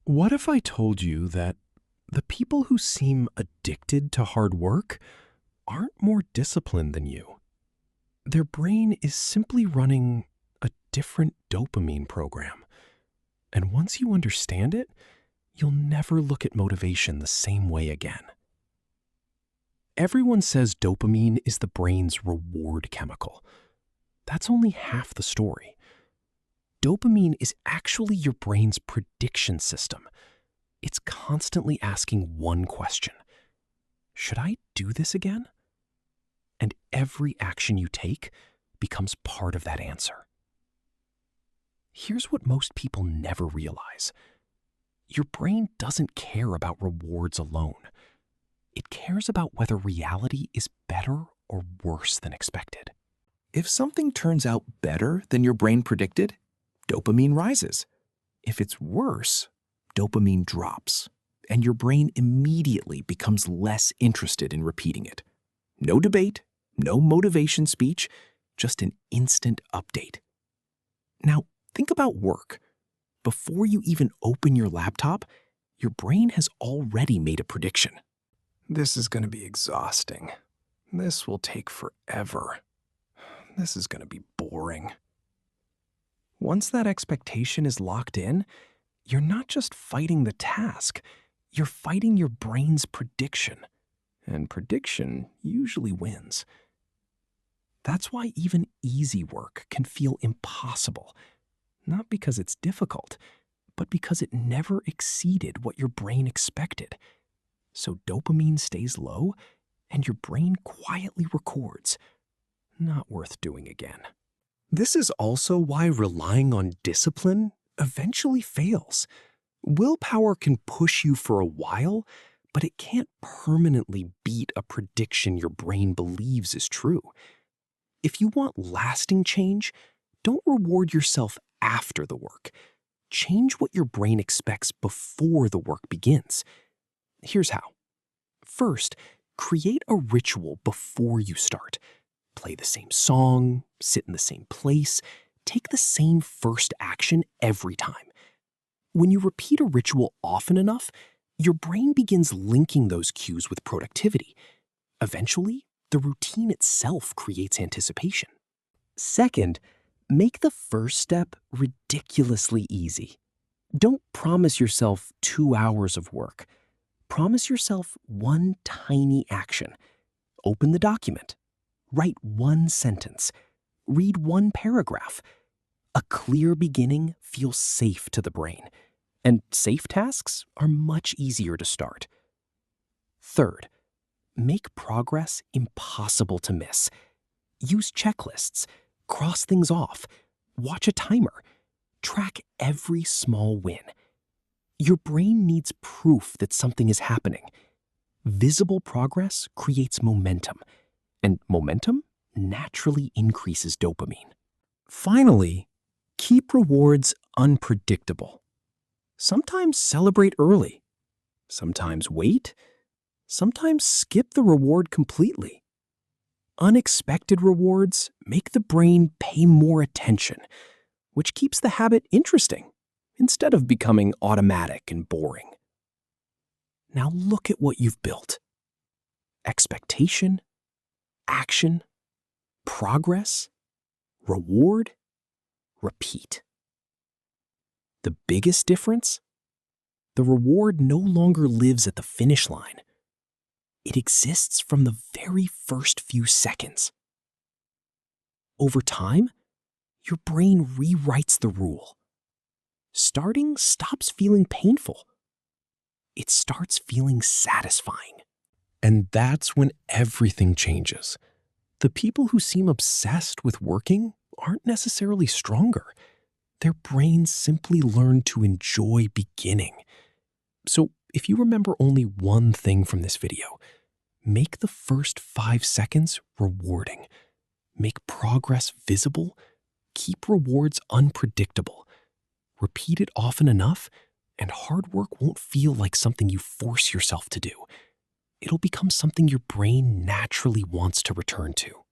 What if I told you that the people who seem addicted to hard work aren't more disciplined than you? Their brain is simply running a different dopamine program. And once you understand it, you'll never look at motivation the same way again. Everyone says dopamine is the brain's reward chemical. That's only half the story. Dopamine is actually your brain's prediction system. It's constantly asking one question: should I do this again? And every action you take becomes part of that answer. Here's what most people never realize. Your brain doesn't care about rewards alone. It cares about whether reality is better or worse than expected. If something turns out better than your brain predicted, dopamine rises. If it's worse, dopamine drops, and your brain immediately becomes less interested in repeating it. No debate, no motivation speech, just an instant update. Now, think about work. Before you even open your laptop, your brain has already made a prediction. This is going to be exhausting. This will take forever. This is going to be boring. Once that expectation is locked in, you're not just fighting the task, you're fighting your brain's prediction. And prediction usually wins. That's why even easy work can feel impossible. Not because it's difficult, but because it never exceeded what your brain expected. So dopamine stays low, and your brain quietly records, not worth doing again. This is also why relying on discipline eventually fails. Willpower can push you for a while, but it can't permanently beat a prediction your brain believes is true. If you want lasting change, don't reward yourself after the work. Change what your brain expects before the work begins. Here's how. First, create a ritual before you start. Play the same song, sit in the same place, take the same first action every time. When you repeat a ritual often enough, your brain begins linking those cues with productivity. Eventually, the routine itself creates anticipation. Second, make the first step ridiculously easy. Don't promise yourself 2 hours of work. Promise yourself one tiny action. Open the document. Write one sentence. Read one paragraph. A clear beginning feels safe to the brain, and safe tasks are much easier to start. Third, make progress impossible to miss. Use checklists. Cross things off. Watch a timer. Track every small win. Your brain needs proof that something is happening. Visible progress creates momentum, and momentum naturally increases dopamine. Finally, keep rewards unpredictable. Sometimes celebrate early. Sometimes wait. Sometimes skip the reward completely. Unexpected rewards make the brain pay more attention, which keeps the habit interesting instead of becoming automatic and boring. Now look at what you've built. Expectation, action, progress, reward, repeat. The biggest difference? The reward no longer lives at the finish line. It exists from the very first few seconds. Over time, your brain rewrites the rule. Starting stops feeling painful. It starts feeling satisfying. And that's when everything changes. The people who seem obsessed with working aren't necessarily stronger. Their brains simply learn to enjoy beginning. So if you remember only one thing from this video, make the first 5 seconds rewarding. Make progress visible. Keep rewards unpredictable. Repeat it often enough, and hard work won't feel like something you force yourself to do. It'll become something your brain naturally wants to return to.